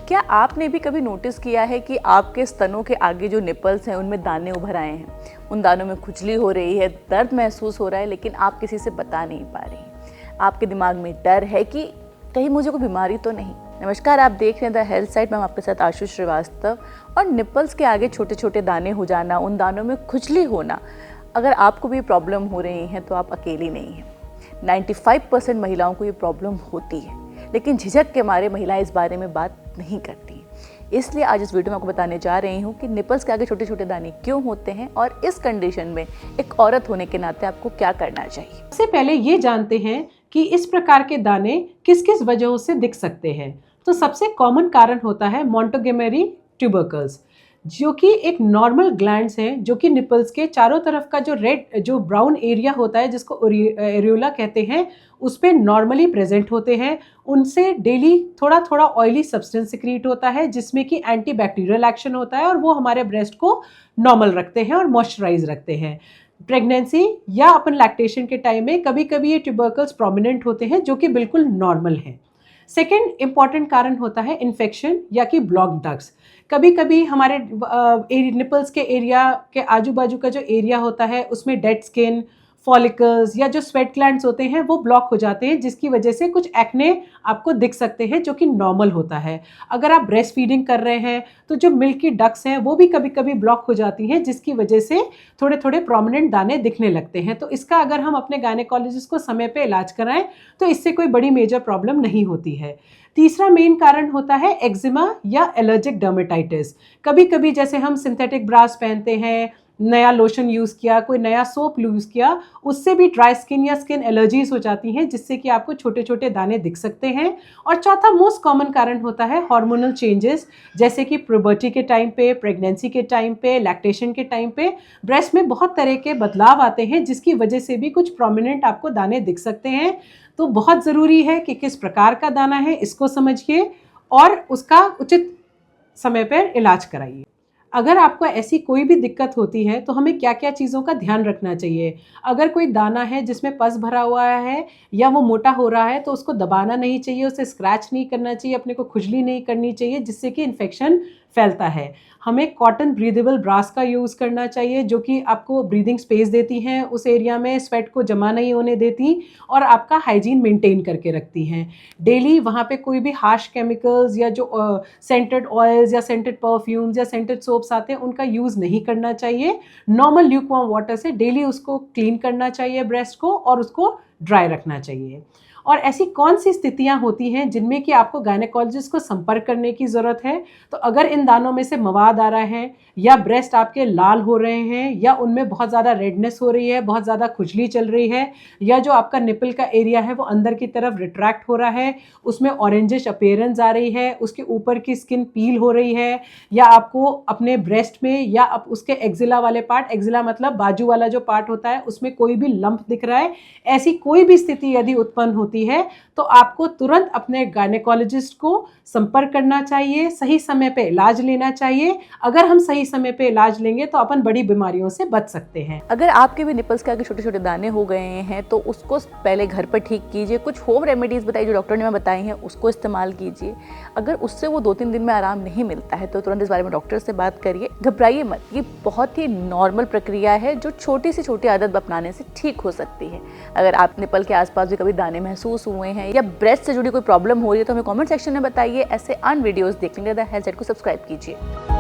क्या आपने भी कभी नोटिस किया है कि आपके स्तनों के आगे जो निपल्स हैं उनमें दाने उभर आए हैं, उन दानों में खुजली हो रही है, दर्द महसूस हो रहा है, लेकिन आप किसी से बता नहीं पा रही। आपके दिमाग में डर है कि कहीं मुझे कोई बीमारी तो नहीं। नमस्कार, आप देख रहे हैं द हेल्थ साइट। मैं आपके साथ आशु श्रीवास्तव। और निपल्स के आगे छोटे छोटे दाने हो जाना, उन दानों में खुजली होना, अगर आपको भी प्रॉब्लम हो रही है तो आप अकेली नहीं हैं। 95% महिलाओं को ये प्रॉब्लम होती है, लेकिन झिझक के मारे महिलाएं इस बारे में बात नहीं करती। इसलिए आज इस वीडियो में आपको बताने जा रही हूँ कि निपल्स के आगे छोटे छोटे दाने क्यों होते हैं और इस कंडीशन में एक औरत होने के नाते आपको क्या करना चाहिए। सबसे पहले ये जानते हैं कि इस प्रकार के दाने किस किस वजहों से दिख सकते हैं। तो सबसे कॉमन कारण होता है मोंटगोमेरी ट्यूबरकल्स, जो कि एक नॉर्मल ग्लैंड्स हैं जो कि निपल्स के चारों तरफ का जो ब्राउन एरिया होता है, जिसको एरियोला कहते हैं, उस पे नॉर्मली प्रेजेंट होते हैं। उनसे डेली थोड़ा थोड़ा ऑयली सब्सटेंस सिक्रीट होता है, जिसमें कि एंटीबैक्टीरियल एक्शन होता है और वो हमारे ब्रेस्ट को नॉर्मल रखते हैं और मॉइस्चराइज रखते हैं। प्रेगनेंसी या अपन लैक्टेशन के टाइम में कभी कभी ये ट्यूबरकल्स प्रोमिनेंट होते हैं, जो कि बिल्कुल नॉर्मल है। सेकेंड इंपॉर्टेंट कारण होता है इन्फेक्शन या कि ब्लॉक डक्ट्स। कभी कभी हमारे निपल्स के एरिया के आजू बाजू का जो एरिया होता है उसमें डेड स्किन, फॉलिकल्स या जो स्वेट ग्लैंड्स होते हैं वो ब्लॉक हो जाते हैं, जिसकी वजह से कुछ एक्ने आपको दिख सकते हैं, जो कि नॉर्मल होता है। अगर आप ब्रेस्ट फीडिंग कर रहे हैं तो जो मिल्क की डक्ट्स हैं वो भी कभी कभी ब्लॉक हो जाती हैं, जिसकी वजह से थोड़े थोड़े प्रोमिनेंट दाने दिखने लगते हैं। तो इसका अगर हम अपने गायनेकोलॉजिस्ट को समय पे इलाज कराएं तो इससे कोई बड़ी मेजर प्रॉब्लम नहीं होती है। तीसरा मेन कारण होता है एक्जिमा या एलर्जिक डर्मेटाइटिस। कभी कभी जैसे हम सिंथेटिक ब्रास पहनते हैं, नया लोशन यूज़ किया, कोई नया सोप यूज़ किया, उससे भी ड्राई स्किन या स्किन एलर्जीज हो जाती हैं, जिससे कि आपको छोटे छोटे दाने दिख सकते हैं। और चौथा मोस्ट कॉमन कारण होता है हार्मोनल चेंजेस, जैसे कि प्यूबर्टी के टाइम पे, प्रेगनेंसी के टाइम पे, लैक्टेशन के टाइम पे ब्रेस्ट में बहुत तरह के बदलाव आते हैं, जिसकी वजह से भी कुछ प्रोमिनेंट आपको दाने दिख सकते हैं। तो बहुत ज़रूरी है कि किस प्रकार का दाना है इसको समझिए और उसका उचित समय पर इलाज कराइए। अगर आपको ऐसी कोई भी दिक्कत होती है तो हमें क्या क्या चीज़ों का ध्यान रखना चाहिए। अगर कोई दाना है जिसमें पस भरा हुआ है या वो मोटा हो रहा है तो उसको दबाना नहीं चाहिए, उसे स्क्रैच नहीं करना चाहिए, अपने को खुजली नहीं करनी चाहिए, जिससे कि इन्फेक्शन फैलता है। हमें कॉटन ब्रीदेबल ब्रास का यूज़ करना चाहिए, जो कि आपको ब्रीदिंग स्पेस देती हैं, उस एरिया में स्वेट को जमा नहीं होने देती और आपका हाइजीन मेंटेन करके रखती हैं। डेली वहाँ पे कोई भी हार्श केमिकल्स या जो सेंटेड ऑयल्स या सेंटेड परफ्यूम्स या सेंटेड सोप्स आते हैं उनका यूज़ नहीं करना चाहिए। नॉर्मल ल्यूकवार्म वाटर से डेली उसको क्लीन करना चाहिए ब्रेस्ट को, और उसको ड्राई रखना चाहिए। और ऐसी कौन सी स्थितियां होती हैं जिनमें कि आपको गायनेकोलॉजिस्ट को संपर्क करने की ज़रूरत है? तो अगर इन दानों में से मवाद आ रहा है, या ब्रेस्ट आपके लाल हो रहे हैं, या उनमें बहुत ज़्यादा रेडनेस हो रही है, बहुत ज़्यादा खुजली चल रही है, या जो आपका निपल का एरिया है वो अंदर की तरफ रिट्रैक्ट हो रहा है, उसमें ऑरेंजिश अपीयरेंस आ रही है, उसके ऊपर की स्किन पील हो रही है, या आपको अपने ब्रेस्ट में या उसके एक्जिला वाले पार्ट, एक्जिला मतलब बाजू वाला जो पार्ट होता है, उसमें कोई भी लंप दिख रहा है, ऐसी कोई भी स्थिति यदि उत्पन्न होती है तो आपको तुरंत अपने गायनेकोलॉजिस्ट को संपर्क करना चाहिए, सही समय पे इलाज लेना चाहिए। अगर हम सही समय पे इलाज लेंगे तो अपन बड़ी बीमारियों से बच सकते हैं। अगर आपके भी निपल्स के आगे छोटे छोटे दाने हो गए हैं तो उसको पहले घर पर ठीक कीजिए। कुछ होम रेमेडीज़ बताइए जो डॉक्टर ने मैं बताई हैं, उसको इस्तेमाल कीजिए। अगर उससे वो 2-3 दिन में आराम नहीं मिलता है तो तुरंत इस बारे में डॉक्टर से बात करिए। घबराइए मत, ये बहुत ही नॉर्मल प्रक्रिया है जो छोटी से छोटी आदत अपनाने से ठीक हो सकती है। अगर आप निपल के आसपास भी कभी दाने महसूस हुए हैं या ब्रेस्ट से जुड़ी कोई प्रॉब्लम हो रही है तो हमें कमेंट सेक्शन में बताइए। ऐसे अन्य वीडियोस देखने के लिए द हेल्थ साइट को सब्सक्राइब कीजिए।